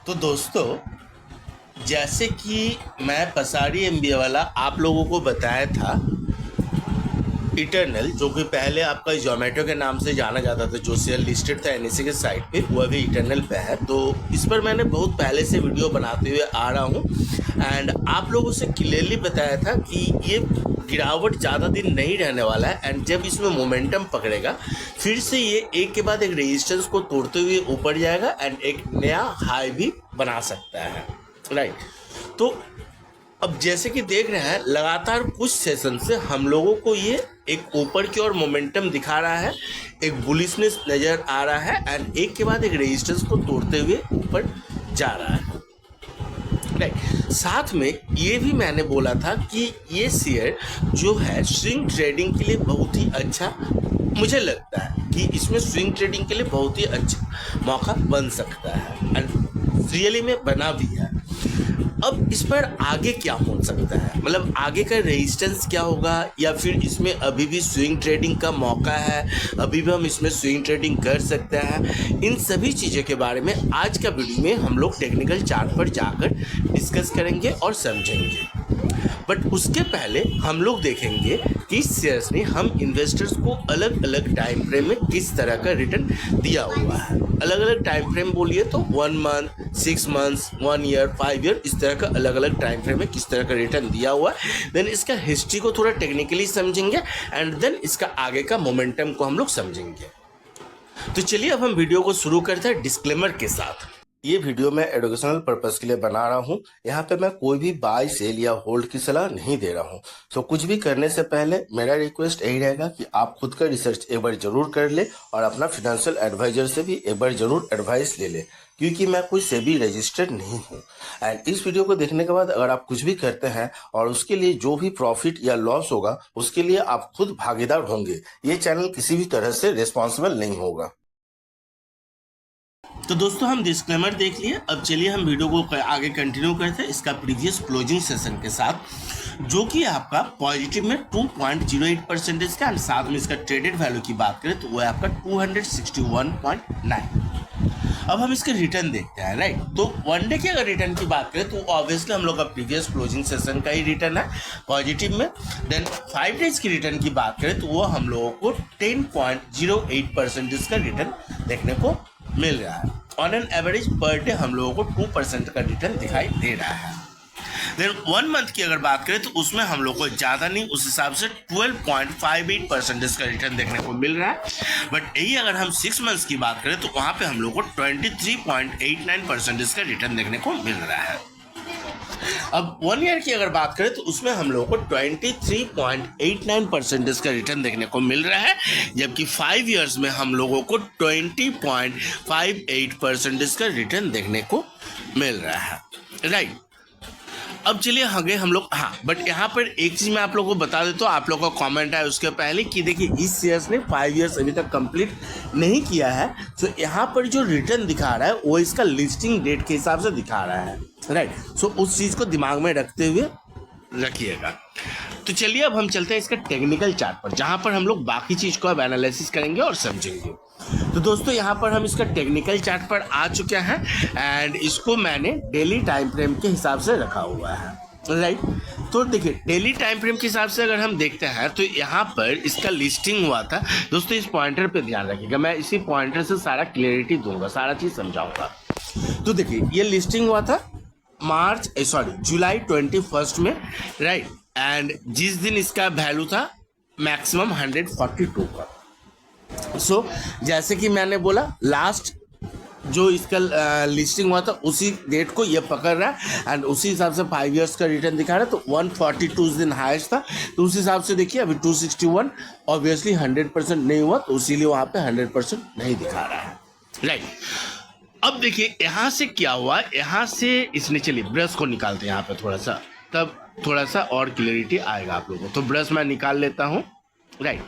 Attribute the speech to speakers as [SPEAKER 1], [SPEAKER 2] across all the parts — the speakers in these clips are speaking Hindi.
[SPEAKER 1] तो दोस्तों, जैसे कि मैं पसारी एमबीए वाला आप लोगों को बताया था, इटरनल जो कि पहले आपका जोमेटो के नाम से जाना जाता था, जो शेयर लिस्टेड था एनएसए के साइट पे, वो अभी इटरनल पे है। तो इस पर मैंने बहुत पहले से वीडियो बनाते हुए आ रहा हूँ एंड आप लोगों से क्लियरली बताया था कि ये गिरावट ज़्यादा दिन नहीं रहने वाला है एंड जब इसमें मोमेंटम पकड़ेगा फिर से ये एक के बाद एक रेजिस्टेंस को तोड़ते हुए ऊपर जाएगा एंड एक नया हाई भी बना सकता है, राइट। तो अब जैसे कि देख रहे हैं, लगातार कुछ सेशन से हम लोगों को ये एक ऊपर की ओर मोमेंटम दिखा रहा है, एक बुलिशनेस नज़र आ रहा है एंड एक के बाद एक रेजिस्टेंस को तोड़ते हुए ऊपर जा रहा है, राइट। साथ में ये भी मैंने बोला था कि ये शेयर जो है स्विंग ट्रेडिंग के लिए बहुत ही अच्छा, मुझे लगता है कि इसमें स्विंग ट्रेडिंग के लिए बहुत ही अच्छा मौका बन सकता है एंड रियली में बना भी है। अब इस पर आगे क्या हो सकता है, मतलब आगे का रेजिस्टेंस क्या होगा, या फिर इसमें अभी भी स्विंग ट्रेडिंग का मौका है, अभी भी हम इसमें स्विंग ट्रेडिंग कर सकते हैं, इन सभी चीज़ों के बारे में आज का वीडियो में हम लोग टेक्निकल चार्ट पर जाकर डिस्कस करेंगे और समझेंगे। बट उसके पहले हम लोग देखेंगे कि शेयर्स ने हम इन्वेस्टर्स को अलग अलग टाइम फ्रेम में किस तरह का रिटर्न दिया हुआ है। अलग अलग टाइम फ्रेम बोलिए तो 1 मंथ, 6 मंथ्स, 1 ईयर, 5 ईयर, इस तरह का अलग अलग टाइम फ्रेम में किस तरह का रिटर्न दिया हुआ है। देन इसका हिस्ट्री को थोड़ा टेक्निकली समझेंगे एंड देन इसका आगे का मोमेंटम को हम लोग समझेंगे। तो चलिए अब हम वीडियो को शुरू करते हैं डिस्क्लेमर के साथ। ये वीडियो मैं एजुकेशनल पर्पस के लिए बना रहा हूँ। यहाँ पे मैं कोई भी बाय, सेल या होल्ड की सलाह नहीं दे रहा हूँ। तो कुछ भी करने से पहले मेरा रिक्वेस्ट यही रहेगा कि आप खुद का रिसर्च एक बार जरूर कर ले और अपना फाइनेंशियल एडवाइजर से भी एक बार जरूर एडवाइस ले ले, क्योंकि मैं कोई सेबी रजिस्टर्ड नहीं हूँ। एंड इस वीडियो को देखने के बाद अगर आप कुछ भी करते हैं और उसके लिए जो भी प्रॉफिट या लॉस होगा उसके लिए आप खुद भागीदार होंगे। ये चैनल किसी भी तरह से रिस्पॉन्सिबल नहीं होगा। तो दोस्तों, हम डिस्क्लेमर देख लिए। अब चलिए हम वीडियो को आगे कंटिन्यू करते हैं इसका प्रीवियस क्लोजिंग सेशन के साथ, जो कि आपका पॉजिटिव में 2.08% का एंड साथ में इसका ट्रेडेड वैल्यू की बात करें तो वो है आपका 261.9। अब हम इसके रिटर्न देखते हैं, राइट। तो वन डे की अगर रिटर्न की बात करें तो ऑब्वियसली हम लोग का प्रीवियस क्लोजिंग सेशन का ही रिटर्न है पॉजिटिव में। देन 5 डेज की रिटर्न की बात करें तो वो हम लोगों को 10.08% का रिटर्न देखने को मिल रहा है। On an average per day हम लोगों को 2% का रिटर्न दिखाई दे रहा है। देन 1 मंथ की अगर बात करें तो उसमें हम लोग को ज़्यादा नहीं, उस हिसाब से 12.58% का रिटर्न देखने को मिल रहा है। बट यही अगर हम 6 मंथ्स की बात करें तो वहाँ पे हम लोग को 23.89% का रिटर्न देखने को मिल रहा है। अब 1 ईयर की अगर बात करें तो उसमें हम लोगों को 23.89% का रिटर्न देखने को मिल रहा है, जबकि 5 ईयर्स में हम लोगों को 20.58% का रिटर्न देखने को मिल रहा है, राइट। अब चलिए आगे हम लोग, हाँ, बट यहाँ पर एक चीज़ मैं आप लोगों को बता देता हूँ, आप लोगों का कमेंट आया उसके पहले कि देखिए इस शेयर्स ने 5 ईयर्स अभी तक कंप्लीट नहीं किया है। तो यहाँ पर जो रिटर्न दिखा रहा है वो इसका लिस्टिंग डेट के हिसाब से दिखा रहा है, राइट। सो उस चीज़ को दिमाग में रखते हुए रखिएगा। तो चलिए अब हम चलते हैं इसका टेक्निकल चार्ट पर, जहाँ पर हम लोग बाकी चीज़ को अब एनालिसिस करेंगे और समझेंगे। तो दोस्तों, यहाँ पर हम इसका टेक्निकल चार्ट पर आ चुके हैं एंड इसको मैंने डेली टाइम फ्रेम के हिसाब से रखा हुआ है, राइट। तो देखिए डेली टाइम फ्रेम के हिसाब से अगर हम देखते हैं तो यहाँ पर इसका लिस्टिंग हुआ था। दोस्तों, इस पॉइंटर पे ध्यान रखिएगा, मैं इसी पॉइंटर से सारा क्लियरिटी दूंगा, सारा चीज़ समझाऊंगा। तो देखिए ये लिस्टिंग हुआ था जुलाई 21 में, राइट। एंड जिस दिन इसका वैल्यू था मैक्सिमम 142 का। सो जैसे कि मैंने बोला, लास्ट जो इसका लिस्टिंग हुआ था उसी डेट को ये पकड़ रहा है एंड उसी हिसाब से 5 ईयर्स का रिटर्न दिखा रहा है। तो 142 उस दिन हाईएस्ट था, तो उस हिसाब से देखिए अभी 261 ऑब्वियसली 100% नहीं हुआ, तो इसीलिए वहाँ पे 100% नहीं दिखा रहा है, राइट। अब देखिए यहाँ से क्या हुआ, यहाँ से इसने, चलिए ब्रश को निकालते हैं यहाँ पे थोड़ा सा, तब थोड़ा सा और क्लियरिटी आएगा आप लोगों को। तो ब्रश मैं निकाल लेता हूँ, राइट।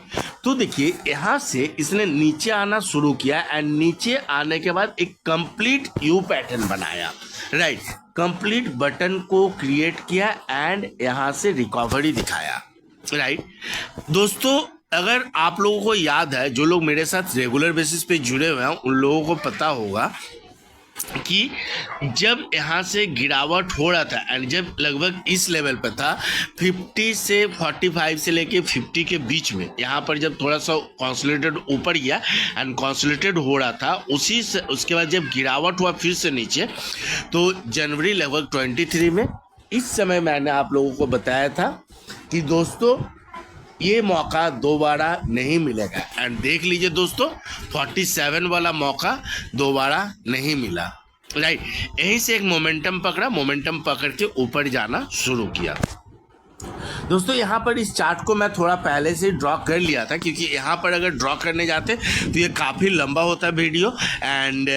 [SPEAKER 1] तो देखिए यहाँ से इसने नीचे आना शुरू किया एंड नीचे आने के बाद एक कंप्लीट यू पैटर्न बनाया, राइट। कंप्लीट बटन को क्रिएट किया एंड यहाँ से रिकवरी दिखाया, राइट। दोस्तों, अगर आप लोगों को याद है, जो लोग मेरे साथ रेगुलर बेसिस पे जुड़े हुए हैं उन लोगों को पता होगा कि जब यहाँ से गिरावट हो रहा था एंड जब लगभग इस लेवल पर था 50 से 45 से लेके 50 के बीच में, यहाँ पर जब थोड़ा सा कंसोलिडेटेड ऊपर गया एंड कंसोलिडेटेड हो रहा था, उसी से उसके बाद जब गिरावट हुआ फिर से नीचे, तो जनवरी लगभग 23 में इस समय मैंने आप लोगों को बताया था कि दोस्तों ये मौका दोबारा नहीं मिलेगा। एंड देख लीजिए दोस्तों 47 वाला मौका दोबारा नहीं मिला, राइट। यहीं से एक मोमेंटम पकड़ा, मोमेंटम पकड़ के ऊपर जाना शुरू किया। दोस्तों यहाँ पर इस चार्ट को मैं थोड़ा पहले से ड्रॉ कर लिया था, क्योंकि यहाँ पर अगर ड्रॉ करने जाते तो ये काफ़ी लंबा होता वीडियो एंड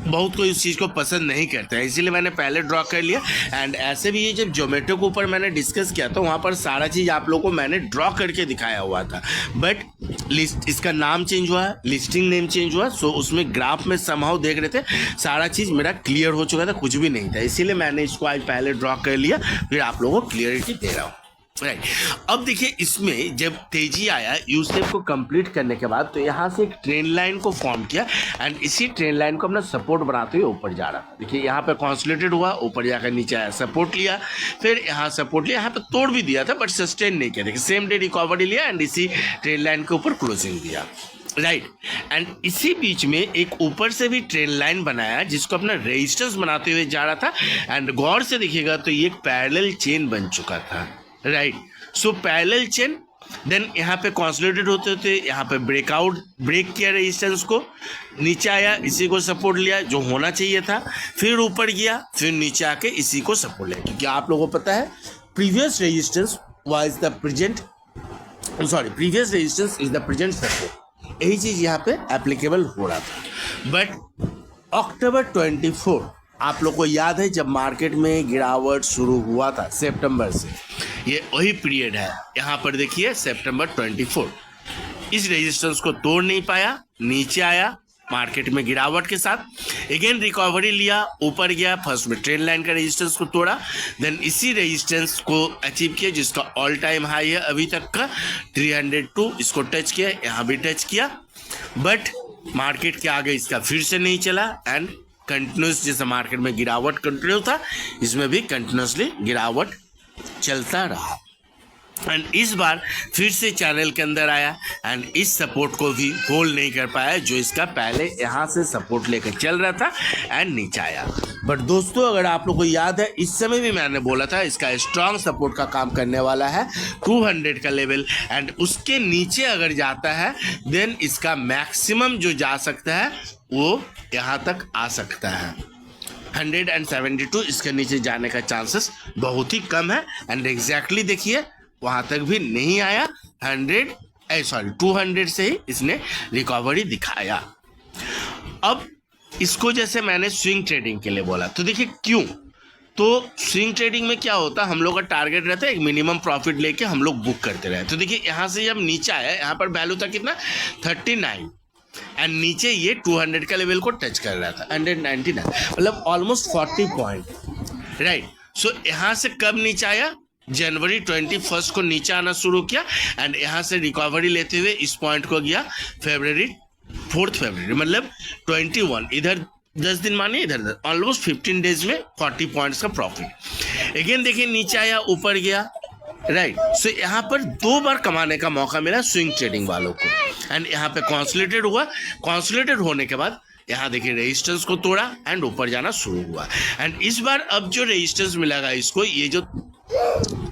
[SPEAKER 1] बहुत कोई उस चीज़ को पसंद नहीं करता है, इसीलिए मैंने पहले ड्रॉ कर लिया। एंड ऐसे भी ये जब जोमेटो के ऊपर मैंने डिस्कस किया था, वहाँ पर सारा चीज़ आप लोगों को मैंने ड्रॉ करके दिखाया हुआ था, बट लिस्ट इसका नाम चेंज हुआ, लिस्टिंग नेम चेंज हुआ, सो उसमें ग्राफ में समहाउ देख रहे थे सारा चीज़ मेरा क्लियर हो चुका था, कुछ भी नहीं था, इसीलिए मैंने इसको आज पहले ड्रॉ कर लिया, फिर आप लोगों को क्लियरिटी दे रहा हूँ, राइट। अब देखिए इसमें जब तेजी आया यू स्टेप को कंप्लीट करने के बाद, तो यहाँ से एक ट्रेन लाइन को फॉर्म किया एंड इसी ट्रेन लाइन को अपना सपोर्ट बनाते हुए ऊपर जा रहा। देखिए यहाँ पे कॉन्सोलिडेटेड हुआ, ऊपर जाकर नीचे आया, सपोर्ट लिया, फिर यहाँ सपोर्ट लिया, यहाँ पे तोड़ भी दिया था बट सस्टेन नहीं किया। देखिए सेम डे रिकवरी लिया एंड इसी ट्रेन लाइन के ऊपर क्लोजिंग दिया, राइट। एंड इसी बीच में एक ऊपर से भी ट्रेन लाइन बनाया जिसको अपना रेजिस्टेंस बनाते हुए जा रहा था एंड गौर से देखिएगा तो ये एक पैरेलल चेन बन चुका था, right. So parallel chain, then यहाँ पे कंसोलिडेटेड होते होते यहाँ पे ब्रेक किया रेजिस्टेंस को, नीचे आया, इसी को सपोर्ट लिया जो होना चाहिए था, फिर ऊपर गया, फिर नीचे आके इसी को सपोर्ट लिया, क्योंकि आप लोगों को पता है previous resistance is the present support, यही चीज़ यहाँ पे एप्लीकेबल हो रहा था। बट अक्टूबर 24 आप लोग को याद है जब मार्केट में गिरावट शुरू हुआ था सितंबर से, ये वही पीरियड है। यहाँ पर देखिए सितंबर 24 इस रेजिस्टेंस को तोड़ नहीं पाया, नीचे आया मार्केट में गिरावट के साथ, अगेन रिकवरी लिया, ऊपर गया, फर्स्ट में ट्रेंड लाइन का रेजिस्टेंस को तोड़ा, देन इसी रेजिस्टेंस को अचीव किया जिसका ऑल टाइम हाई है अभी तक का 302, इसको टच किया, यहाँ भी टच किया, बट मार्केट के आगे इसका फिर से नहीं चला एंड कंटिन्यूस, जैसे मार्केट में गिरावट कंटिन्यू था इसमें भी कंटिन्यूसली गिरावट चलता रहा एंड इस बार फिर से चैनल के अंदर आया एंड इस सपोर्ट को भी होल्ड नहीं कर पाया जो इसका पहले यहाँ से सपोर्ट लेकर चल रहा था एंड नीचे आया। बट दोस्तों अगर आप लोगों को याद है इस समय भी मैंने बोला था इसका स्ट्रॉन्ग सपोर्ट का काम करने वाला है 200 का लेवल एंड उसके नीचे अगर जाता है देन इसका मैक्सिमम जो जा सकता है वो यहाँ तक आ सकता है। 172 इसके नीचे जाने का चांसेस बहुत ही कम है एंड एग्जैक्टली देखिए वहाँ तक भी नहीं आया, 200 से ही इसने रिकवरी दिखाया। अब इसको जैसे मैंने स्विंग ट्रेडिंग के लिए बोला, तो देखिए क्यों, तो स्विंग ट्रेडिंग में क्या होता है, हम लोग का टारगेट रहता है एक मिनिमम प्रॉफिट लेके हम लोग बुक करते रहे। तो देखिए यहाँ से जब नीचे आया, यहाँ पर वैल्यू था कितना 39 एंड नीचे ये 200 का लेवल को टच कर रहा था 199, मतलब ऑलमोस्ट 40 पॉइंट, राइट। सो यहाँ से कब नीचे आया, जनवरी 21 को नीचे आना शुरू किया एंड यहाँ से रिकवरी लेते हुए इस पॉइंट को गया 4 फरवरी, मतलब 21, इधर 10 दिन मानिए इधर ऑलमोस्ट 15 डेज में 40 पॉइंट्स का प्रॉफिट। अगेन देखिए नीचे आया, ऊपर गया, राइट। सो यहाँ पर 2 बार कमाने का मौका मिला स्विंग ट्रेडिंग वालों को एंड यहाँ पे कंसोलिडेटेड हुआ, कंसोलिडेटेड होने के बाद यहाँ देखिए रेजिस्टेंस को तोड़ा एंड ऊपर जाना शुरू हुआ एंड इस बार अब जो रेजिस्टेंस मिलेगा इसको, ये जो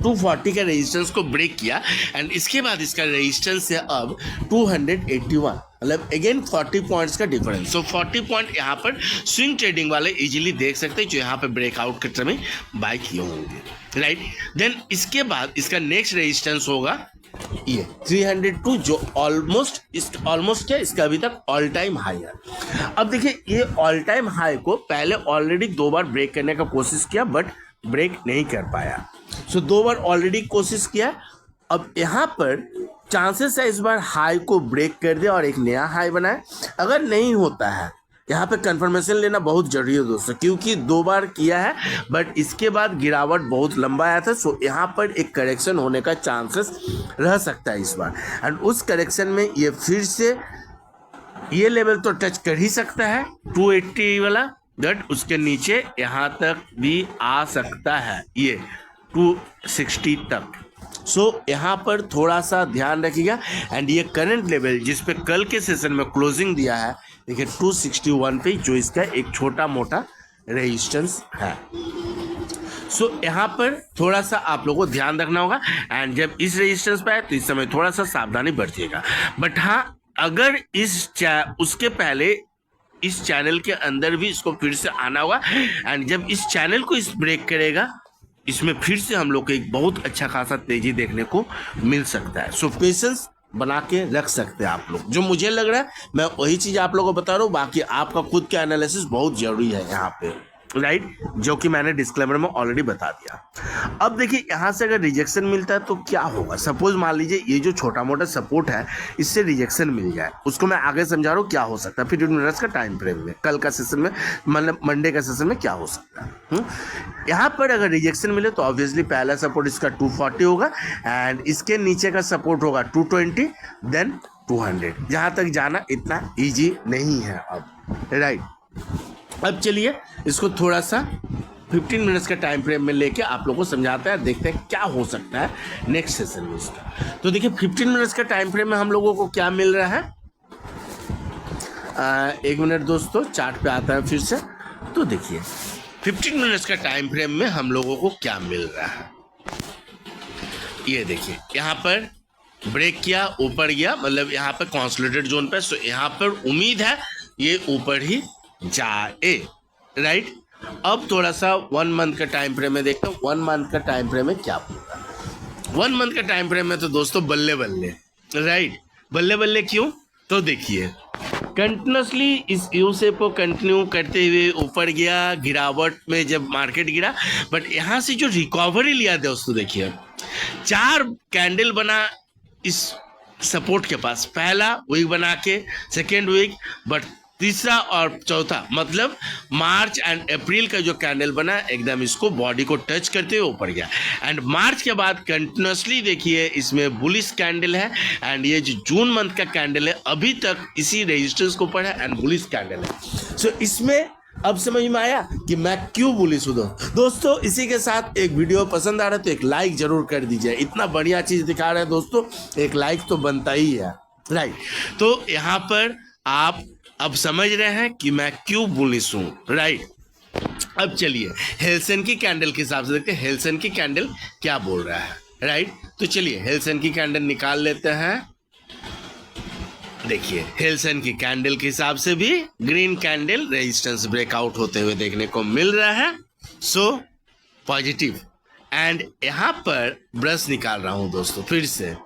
[SPEAKER 1] 240 का रेजिस्टेंस को ब्रेक किया एंड इसके बाद इसका रेजिस्टेंस है अब 281, मतलब अगेन 40 पॉइंट्स का डिफरेंस। सो 40 पॉइंट यहाँ पर स्विंग ट्रेडिंग वाले इजीली देख सकते हैं जो यहाँ पे ब्रेकआउट के समय बाय किए होंगे, राइट। देन इसके बाद इसका नेक्स्ट रेजिस्टेंस होगा ये 302 जो ऑलमोस्ट क्या इसका अभी तक ऑल टाइम हाई है। अब देखिए ये ऑल टाइम हाई को पहले ऑलरेडी 2 बार ब्रेक करने का कोशिश किया बट ब्रेक नहीं कर पाया। सो 2 बार ऑलरेडी कोशिश किया, अब यहाँ पर चांसेस है इस बार हाई को ब्रेक कर दे और एक नया हाई बनाए। अगर नहीं होता है यहाँ पे कंफर्मेशन लेना बहुत जरूरी है दोस्तों, क्योंकि 2 बार किया है बट इसके बाद गिरावट बहुत लंबा आया था। सो यहाँ पर एक करेक्शन होने का चांसेस रह सकता है इस बार एंड उस करेक्शन में ये फिर से ये लेवल तो टच कर ही सकता है 280 वाला दैट उसके नीचे यहाँ तक भी आ सकता है, ये 260 तक। सो यहाँ पर थोड़ा सा ध्यान रखिएगा। एंड ये करंट लेवल जिस पे कल के सेशन में क्लोजिंग दिया है, देखिए 261 पे, जो इसका एक छोटा मोटा रेजिस्टेंस है। सो यहाँ पर थोड़ा सा आप लोगों को ध्यान रखना होगा। एंड जब इस रेजिस्टेंस पे आए तो इस समय थोड़ा सा सावधानी बरतिएगा। बट हाँ, अगर उसके पहले इस चैनल के अंदर भी इसको फिर से आना होगा। एंड जब इस चैनल को इस ब्रेक करेगा, इसमें फिर से हम लोग को एक बहुत अच्छा खासा तेजी देखने को मिल सकता है। सो पेशेंस बना के रख सकते हैं आप लोग। जो मुझे लग रहा है मैं वही चीज़ आप लोगों को बता रहा हूँ, बाकी आपका खुद का एनालिसिस बहुत जरूरी है यहाँ पे, राइट, जो कि मैंने डिस्क्लेमर में ऑलरेडी बता दिया। अब देखिए यहाँ से अगर रिजेक्शन मिलता है तो क्या होगा। सपोज मान लीजिए ये जो छोटा मोटा सपोर्ट है, इससे रिजेक्शन मिल जाए, उसको मैं आगे समझा रहा हूँ क्या हो सकता है 15 मिनट्स का टाइम फ्रेम में, कल का सेशन में, मतलब मंडे का सेशन में क्या हो सकता है। यहाँ पर अगर रिजेक्शन मिले तो ऑब्वियसली पहला सपोर्ट इसका 240 होगा, एंड इसके नीचे का सपोर्ट होगा 220, देन 200। जहाँ तक जाना इतना ईजी नहीं है अब, राइट। अब चलिए इसको थोड़ा सा 15 मिनट्स का टाइम फ्रेम में लेके आप लोगों को समझाते हैं, देखते हैं क्या हो सकता है नेक्स्ट सेशन में इसका। तो देखिए 15 मिनट्स का टाइम फ्रेम में हम लोगों को क्या मिल रहा है। एक मिनट दोस्तों, चार्ट पे आता है फिर से। तो देखिए 15 मिनट्स का टाइम फ्रेम में हम लोगों को क्या मिल रहा है, ये देखिए यहाँ पर ब्रेक किया, ऊपर गया, मतलब यहाँ पर कंसोलिडेटेड जोन पे। सो यहाँ पर उम्मीद है ये ऊपर ही जाए, राइट। अब थोड़ा सा 1 मंथ का टाइम फ्रेम में देखते हैं 1 मंथ का टाइम फ्रेम में क्या होगा। 1 मंथ का टाइम फ्रेम में तो दोस्तों बल्ले बल्ले, राइट। बल्ले बल्ले क्यों, तो देखिए कंटिन्यूसली इस यू शेप को कंटिन्यू करते हुए ऊपर गया, गिरावट में जब मार्केट गिरा, बट यहाँ से जो रिकवरी लिया दोस्तों, देखिए 4 कैंडल बना इस सपोर्ट के पास, पहला वीक बना के, सेकेंड वीक, बट तीसरा और चौथा, मतलब मार्च एंड अप्रैल का जो कैंडल बना एकदम इसको बॉडी को टच करते हुए ऊपर गया। एंड मार्च के बाद कंटिन्यूसली देखिए इसमें बुलिश कैंडल है, एंड ये जो जून मंथ का कैंडल है अभी तक इसी रेजिस्टेंस को ऊपर है एंड बुलिश कैंडल है। सो इसमें अब समझ में आया कि मैं क्यों बुलिश हूँ दोस्तों। इसी के साथ एक वीडियो पसंद आ रहा है तो एक लाइक जरूर कर दीजिए। इतना बढ़िया चीज़ दिखा रहे हैं दोस्तों, एक लाइक तो बनता ही है, राइट। तो यहाँ पर आप अब समझ रहे हैं कि मैं क्यों बुलिश हूँ, राइट। अब चलिए हेल्सेनकी कैंडल के हिसाब से देखते हैं हेल्सेनकी कैंडल क्या बोल रहा है, राइट। तो चलिए हेल्सेनकी कैंडल निकाल लेते हैं। देखिए हेल्सेनकी कैंडल के हिसाब से भी ग्रीन कैंडल रेजिस्टेंस ब्रेकआउट होते हुए देखने को मिल रहा है, सो पॉजिटिव। एंड यहाँ पर ब्रश निकाल रहा हूँ दोस्तों, फिर से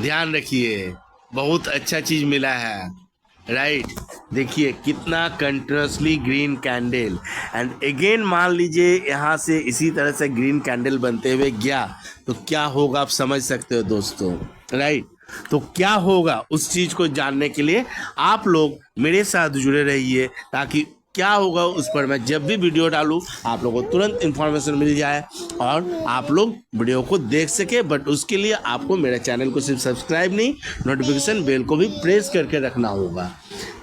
[SPEAKER 1] ध्यान रखिए, बहुत अच्छा चीज मिला है, राइट। देखिए कितना continuously green candle, and again मान लीजिए यहाँ से इसी तरह से ग्रीन कैंडल बनते हुए गया तो क्या होगा आप समझ सकते हो दोस्तों, राइट। तो क्या होगा उस चीज़ को जानने के लिए आप लोग मेरे साथ जुड़े रहिए, ताकि क्या होगा उस पर मैं जब भी वीडियो डालूं आप लोगों को तुरंत इन्फॉर्मेशन मिल जाए और आप लोग वीडियो को देख सके। बट उसके लिए आपको मेरे चैनल को सिर्फ सब्सक्राइब नहीं, नोटिफिकेशन बेल को भी प्रेस करके रखना होगा,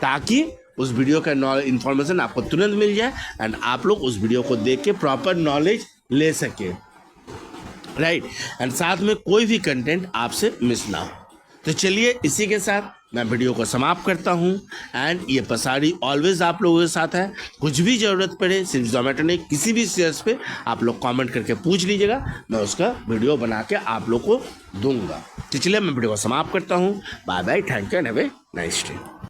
[SPEAKER 1] ताकि उस वीडियो का इन्फॉर्मेशन आपको तुरंत मिल जाए एंड आप लोग उस वीडियो को देख के प्रॉपर नॉलेज ले सके, राइट। एंड साथ में कोई भी कंटेंट आपसे मिस ना हो। तो चलिए इसी के साथ मैं वीडियो को समाप्त करता हूं। एंड ये पसारी ऑलवेज आप लोगों के साथ है, कुछ भी ज़रूरत पड़े सिर्फ जोमेटो नहीं, किसी भी शेयर्स पे आप लोग कमेंट करके पूछ लीजिएगा, मैं उसका वीडियो बना के आप लोग को दूंगा। तो चलिए मैं वीडियो को समाप्त करता हूं। Bye bye, thank you and have a nice day.